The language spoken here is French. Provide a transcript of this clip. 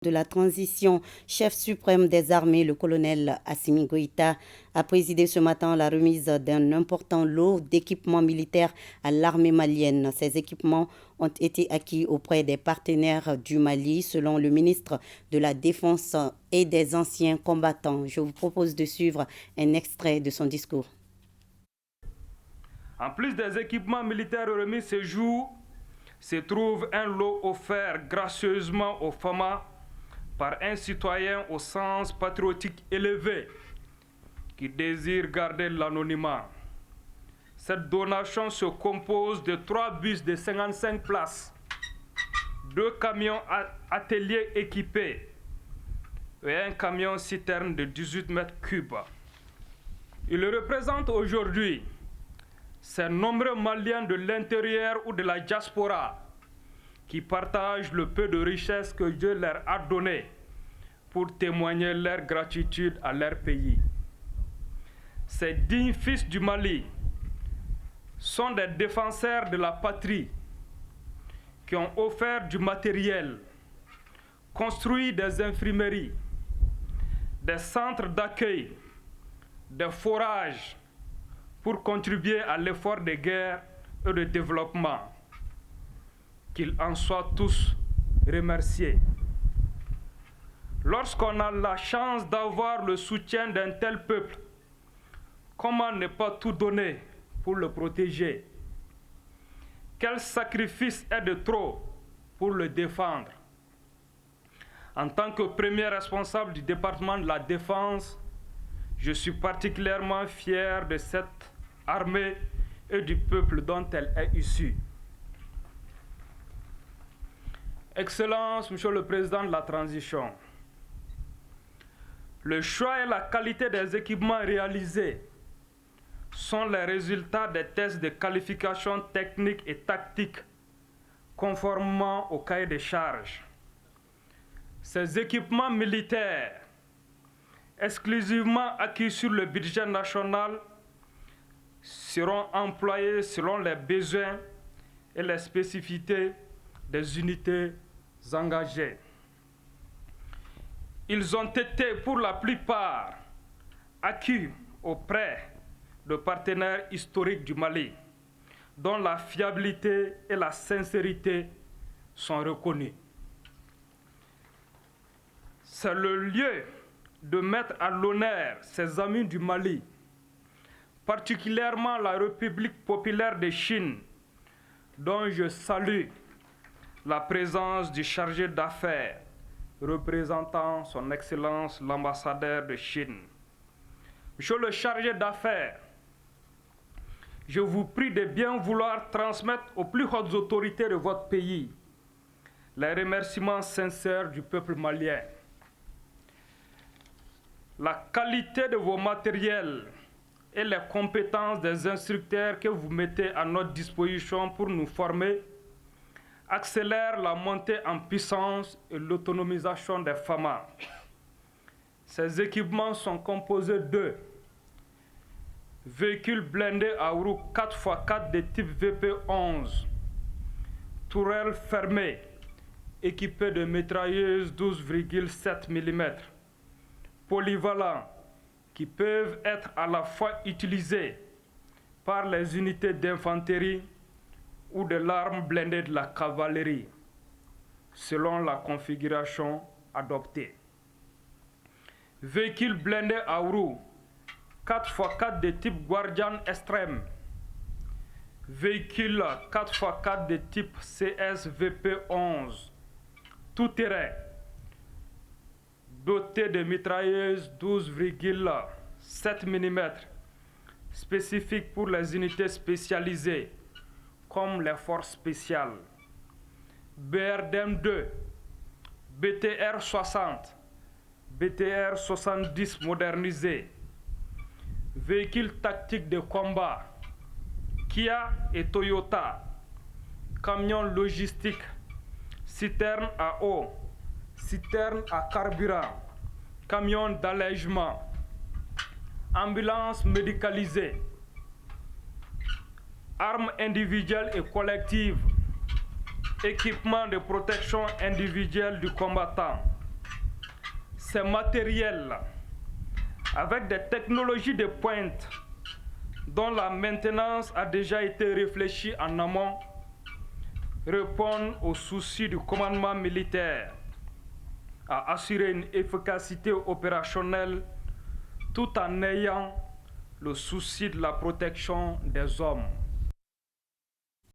de la transition, chef suprême des armées, le colonel Assimi Goïta, a présidé ce matin la remise d'un important lot d'équipements militaires à l'armée malienne. Ces équipements ont été acquis auprès des partenaires du Mali, selon le ministre de la Défense et des anciens combattants. Je vous propose de suivre un extrait de son discours. En plus des équipements militaires remis ce jour, se trouve un lot offert gracieusement aux FAMA par un citoyen au sens patriotique élevé qui désire garder l'anonymat. Cette donation se compose de 3 bus de 55 places, 2 camions ateliers équipés et un camion citerne de 18 mètres cubes. Il représente aujourd'hui ces nombreux Maliens de l'intérieur ou de la diaspora qui partagent le peu de richesse que Dieu leur a donné pour témoigner leur gratitude à leur pays. Ces dignes fils du Mali sont des défenseurs de la patrie qui ont offert du matériel, construit des infirmeries, des centres d'accueil, des forages pour contribuer à l'effort de guerre et de développement. Qu'ils en soient tous remerciés. Lorsqu'on a la chance d'avoir le soutien d'un tel peuple, comment ne pas tout donner pour le protéger? Quel sacrifice est de trop pour le défendre? En tant que premier responsable du département de la Défense, je suis particulièrement fier de cette armée et du peuple dont elle est issue. Excellence, Monsieur le Président de la Transition, le choix et la qualité des équipements réalisés sont les résultats des tests de qualification technique et tactique conformément au cahier des charges. Ces équipements militaires, exclusivement acquis sur le budget national, seront employés selon les besoins et les spécificités des unités engagés. Ils ont été pour la plupart acquis auprès de partenaires historiques du Mali, dont la fiabilité et la sincérité sont reconnues. C'est le lieu de mettre à l'honneur ces amis du Mali, particulièrement la République populaire de Chine, dont je salue la présence du chargé d'affaires représentant son Excellence l'ambassadeur de Chine. Monsieur le chargé d'affaires, je vous prie de bien vouloir transmettre aux plus hautes autorités de votre pays les remerciements sincères du peuple malien. La qualité de vos matériels et les compétences des instructeurs que vous mettez à notre disposition pour nous former accélère la montée en puissance et l'autonomisation des FAMA. Ces équipements sont composés de véhicules blindés à roues 4x4 de type VP-11, tourelles fermées équipées de mitrailleuses 12,7 mm, polyvalents qui peuvent être à la fois utilisés par les unités d'infanterie ou de l'arme blindée de la cavalerie, selon la configuration adoptée. Véhicules blindés à roues 4x4 de type Guardian Extreme, véhicules 4x4 de type CSVP-11, tout-terrain, dotés de mitrailleuses 12,7 mm, spécifiques pour les unités spécialisées, comme les forces spéciales, BRDM-2, BTR-60, BTR-70 modernisés, véhicules tactiques de combat, Kia et Toyota, camions logistiques, citernes à eau, citernes à carburant, camions d'allègement, ambulances médicalisées, armes individuelles et collectives, équipements de protection individuelle du combattant, Ces matériels, avec des technologies de pointe dont la maintenance a déjà été réfléchie en amont, répondent aux soucis du commandement militaire à assurer une efficacité opérationnelle tout en ayant le souci de la protection des hommes.